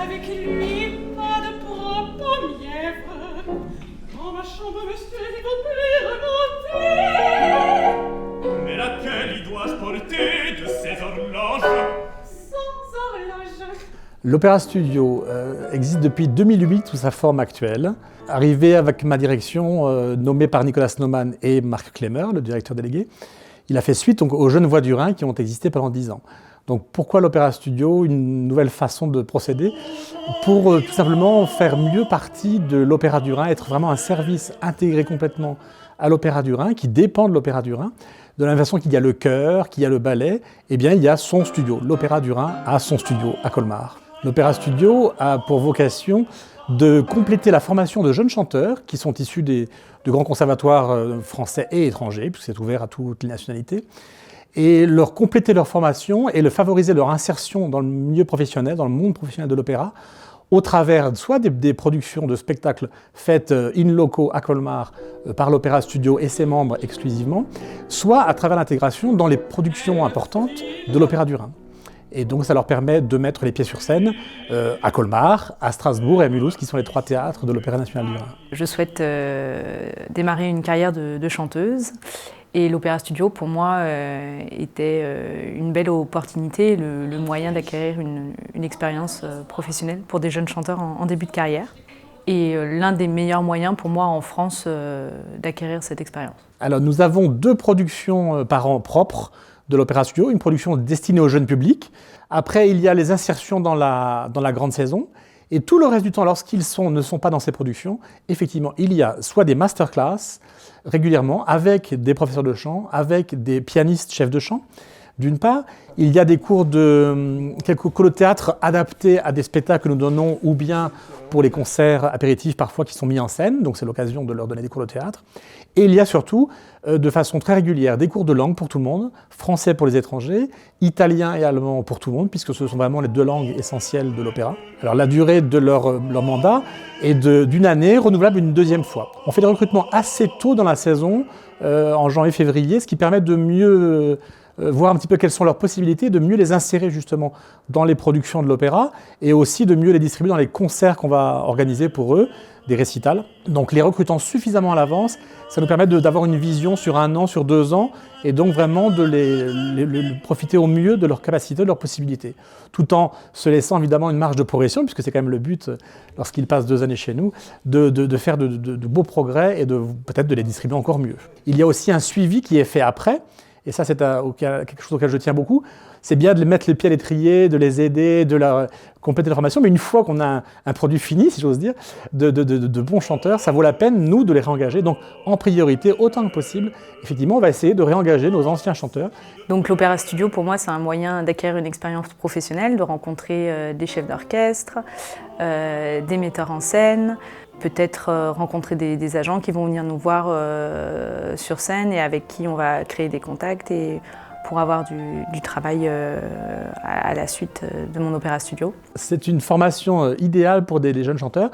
Avec lui, pas de propos mièvre. Dans ma chambre, monsieur, il faut plus remonter. Mais laquelle y dois-je porter de ces horloges? Sans horloge. L'Opéra Studio existe depuis 2008 sous sa forme actuelle. Arrivé avec ma direction, nommé par Nicolas Snowman et Marc Klemmer, le directeur délégué, il a fait suite donc, aux Jeunes Voix du Rhin qui ont existé pendant 10 ans. Donc pourquoi l'Opéra Studio? Une nouvelle façon de procéder pour tout simplement faire mieux partie de l'Opéra du Rhin, être vraiment un service intégré complètement à l'Opéra du Rhin, qui dépend de l'Opéra du Rhin. De la même façon qu'il y a le chœur, qu'il y a le ballet, eh bien il y a son studio. L'Opéra du Rhin a son studio à Colmar. L'Opéra Studio a pour vocation de compléter la formation de jeunes chanteurs qui sont issus de grands conservatoires français et étrangers, puisque c'est ouvert à toutes les nationalités, et leur compléter leur formation et favoriser leur insertion dans le milieu professionnel, dans le monde professionnel de l'opéra, au travers soit des productions de spectacles faites in loco à Colmar par l'Opéra Studio et ses membres exclusivement, soit à travers l'intégration dans les productions importantes de l'Opéra du Rhin. Et donc ça leur permet de mettre les pieds sur scène à Colmar, à Strasbourg et à Mulhouse, qui sont les 3 théâtres de l'Opéra national du Rhin. Je souhaite démarrer une carrière de chanteuse. Et l'Opéra Studio, pour moi, était une belle opportunité, le moyen d'acquérir une expérience professionnelle pour des jeunes chanteurs en début de carrière. Et l'un des meilleurs moyens pour moi en France d'acquérir cette expérience. Alors nous avons 2 productions par an propres de l'Opéra Studio, une production destinée au jeune public. Après, il y a les insertions dans la grande saison. Et tout le reste du temps, lorsqu'ils ne sont pas dans ces productions, effectivement, il y a soit des masterclass régulièrement avec des professeurs de chant, avec des pianistes chefs de chant. D'une part, il y a des cours de théâtre adaptés à des spectacles que nous donnons, ou bien pour les concerts apéritifs parfois qui sont mis en scène, donc c'est l'occasion de leur donner des cours de théâtre. Et il y a surtout, de façon très régulière, des cours de langue pour tout le monde, français pour les étrangers, italien et allemand pour tout le monde, puisque ce sont vraiment les 2 langues essentielles de l'opéra. Alors la durée de leur mandat est d'une année, renouvelable une 2e fois. On fait des recrutements assez tôt dans la saison, en janvier-février, ce qui permet de mieux voir un petit peu quelles sont leurs possibilités, de mieux les insérer justement dans les productions de l'opéra et aussi de mieux les distribuer dans les concerts qu'on va organiser pour eux, des récitals. Donc les recrutant suffisamment à l'avance, ça nous permet d'avoir une vision sur 1 an, sur 2 ans et donc vraiment de les profiter au mieux de leurs capacités, de leurs possibilités. Tout en se laissant évidemment une marge de progression, puisque c'est quand même le but, lorsqu'ils passent 2 années chez nous, de faire de beaux progrès et peut-être de les distribuer encore mieux. Il y a aussi un suivi qui est fait après. Et ça, c'est quelque chose auquel je tiens beaucoup. C'est bien de les mettre les pieds à l'étrier, de les aider, de leur compléter leur formation. Mais une fois qu'on a un produit fini, si j'ose dire, de bons chanteurs, ça vaut la peine, nous, de les réengager. Donc, en priorité, autant que possible, effectivement, on va essayer de réengager nos anciens chanteurs. Donc, l'Opéra Studio, pour moi, c'est un moyen d'acquérir une expérience professionnelle, de rencontrer des chefs d'orchestre, des metteurs en scène, peut-être rencontrer des agents qui vont venir nous voir sur scène et avec qui on va créer des contacts et pour avoir du travail à la suite de mon Opéra Studio. C'est une formation idéale pour des jeunes chanteurs.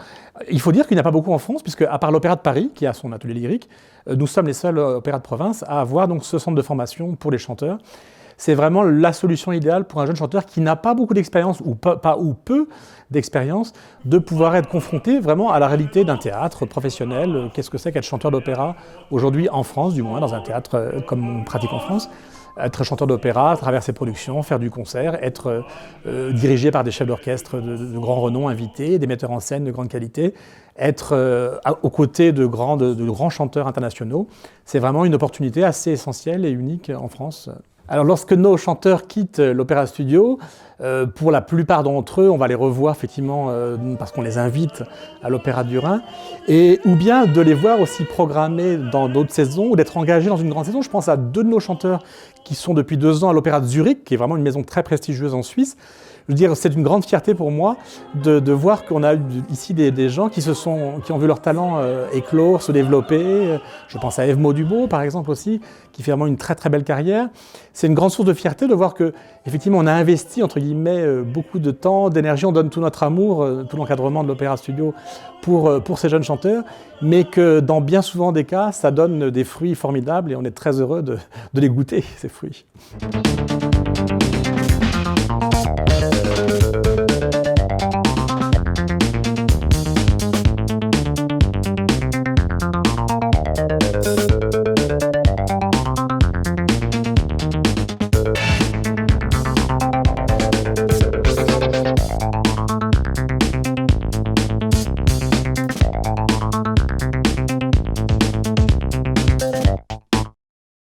Il faut dire qu'il n'y en a pas beaucoup en France, puisque à part l'Opéra de Paris, qui a son atelier lyrique, nous sommes les seuls opéras de province à avoir donc ce centre de formation pour les chanteurs. C'est vraiment la solution idéale pour un jeune chanteur qui n'a pas beaucoup d'expérience, ou peu d'expérience, de pouvoir être confronté vraiment à la réalité d'un théâtre professionnel. Qu'est-ce que c'est qu'être chanteur d'opéra aujourd'hui en France, du moins dans un théâtre comme on pratique en France. Être chanteur d'opéra, à travers ses productions, faire du concert, être dirigé par des chefs d'orchestre de grand renom invités, des metteurs en scène de grande qualité, être aux côtés de grands chanteurs internationaux. C'est vraiment une opportunité assez essentielle et unique en France. Alors lorsque nos chanteurs quittent l'Opéra Studio, pour la plupart d'entre eux, on va les revoir effectivement parce qu'on les invite à l'Opéra du Rhin, ou bien de les voir aussi programmés dans d'autres saisons ou d'être engagés dans une grande saison. Je pense à 2 de nos chanteurs qui sont depuis 2 ans à l'Opéra de Zurich, qui est vraiment une maison très prestigieuse en Suisse. Je veux dire, c'est une grande fierté pour moi de voir qu'on a ici des gens qui ont vu leur talent éclore, se développer. Je pense à Ève Maudubo, par exemple, aussi, qui fait vraiment une très très belle carrière. C'est une grande source de fierté de voir que, effectivement, on a investi, entre guillemets, beaucoup de temps, d'énergie, on donne tout notre amour, tout l'encadrement de l'Opéra Studio pour ces jeunes chanteurs, mais que dans bien souvent des cas, ça donne des fruits formidables et on est très heureux de les goûter, ces fruits.